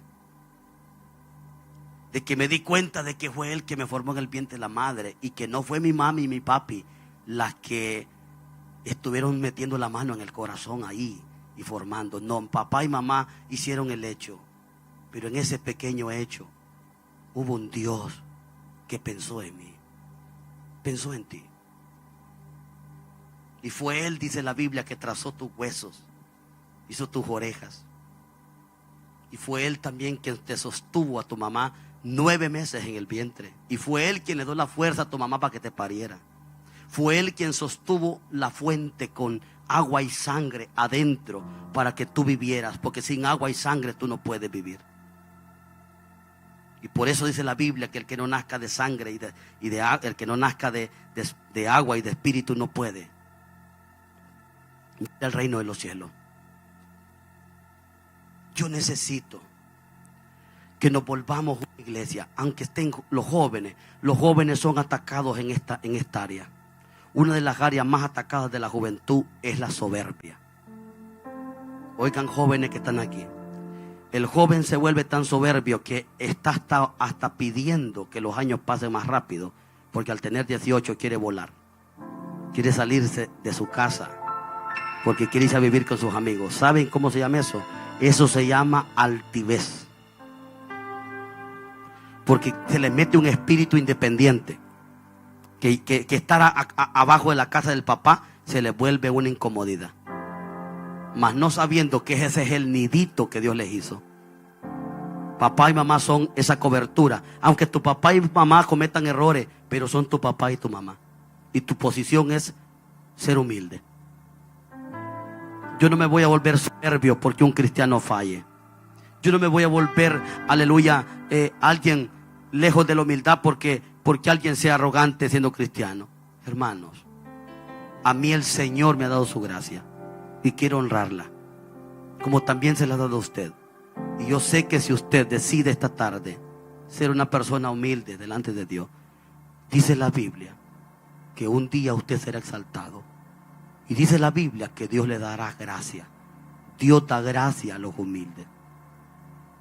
De que me di cuenta de que fue Él que me formó en el vientre de la madre y que no fue mi mami y mi papi las que estuvieron metiendo la mano en el corazón ahí y formando. No, papá y mamá hicieron el hecho, pero en ese pequeño hecho hubo un Dios que pensó en mí, pensó en ti. Y fue Él, dice la Biblia, que trazó tus huesos, hizo tus orejas. Y fue Él también quien te sostuvo a tu mamá 9 meses en el vientre. Y fue Él quien le dio la fuerza a tu mamá para que te pariera. Fue Él quien sostuvo la fuente con agua y sangre adentro para que tú vivieras. Porque sin agua y sangre tú no puedes vivir. Y por eso dice la Biblia que el que no nazca de sangre el que no nazca de agua y de espíritu no puede ir al reino de los cielos. Yo necesito que nos volvamos una iglesia, aunque estén los jóvenes son atacados en esta área. Una de las áreas más atacadas de la juventud es la soberbia. Oigan, jóvenes que están aquí, el joven se vuelve tan soberbio que está hasta pidiendo que los años pasen más rápido, porque al tener 18 quiere volar, quiere salirse de su casa, porque quiere irse a vivir con sus amigos. ¿Saben cómo se llama eso? Eso se llama altivez. Porque se le mete un espíritu independiente. Que estar abajo de la casa del papá se le vuelve una incomodidad. Mas no sabiendo que ese es el nidito que Dios les hizo. Papá y mamá son esa cobertura. Aunque tu papá y mamá cometan errores, pero son tu papá y tu mamá. Y tu posición es ser humilde. Yo no me voy a volver soberbio porque un cristiano falle. Yo no me voy a volver, aleluya, alguien lejos de la humildad porque alguien sea arrogante siendo cristiano. Hermanos, a mí el Señor me ha dado su gracia y quiero honrarla, como también se la ha dado a usted. Y yo sé que si usted decide esta tarde ser una persona humilde delante de Dios, dice la Biblia que un día usted será exaltado. Y dice la Biblia que Dios le dará gracia. Dios da gracia a los humildes,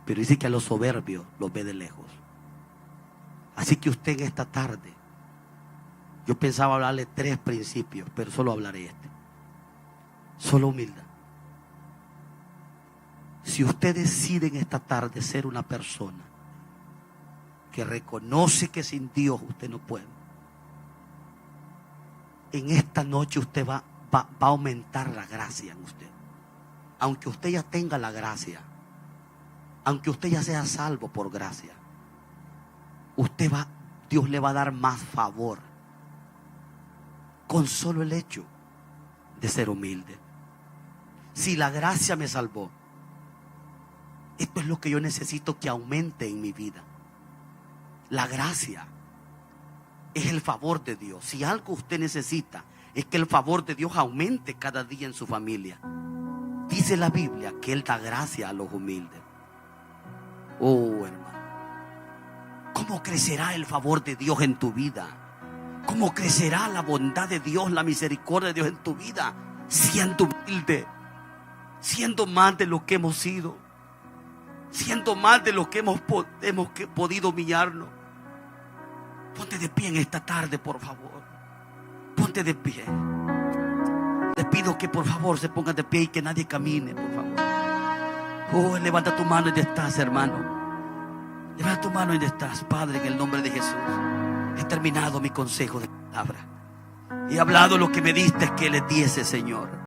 pero dice que a los soberbios los ve de lejos. Así que usted en esta tarde, yo pensaba hablarle 3 principios, pero solo hablaré este. Solo humildad. Si usted decide en esta tarde ser una persona que reconoce que sin Dios usted no puede, en esta noche usted va a aumentar la gracia en usted. Aunque usted ya tenga la gracia, aunque usted ya sea salvo por gracia, Dios le va a dar más favor con solo el hecho de ser humilde. Si la gracia me salvó, esto es lo que yo necesito que aumente en mi vida. La gracia es el favor de Dios. Si algo usted necesita es que el favor de Dios aumente cada día en su familia. Dice la Biblia que Él da gracia a los humildes. Oh, hermano, ¿cómo crecerá el favor de Dios en tu vida? ¿Cómo crecerá la bondad de Dios, la misericordia de Dios en tu vida? Siendo humilde, siendo más de lo que hemos sido, siendo más de lo que hemos podido humillarnos. Ponte de pie en esta tarde, por favor. Ponte de pie. Les pido que por favor se pongan de pie y que nadie camine, por favor. Oh, levanta tu mano donde estás, hermano. Levanta tu mano donde estás. Padre, en el nombre de Jesús, he terminado mi consejo de palabra. He hablado lo que me diste que les diese, Señor.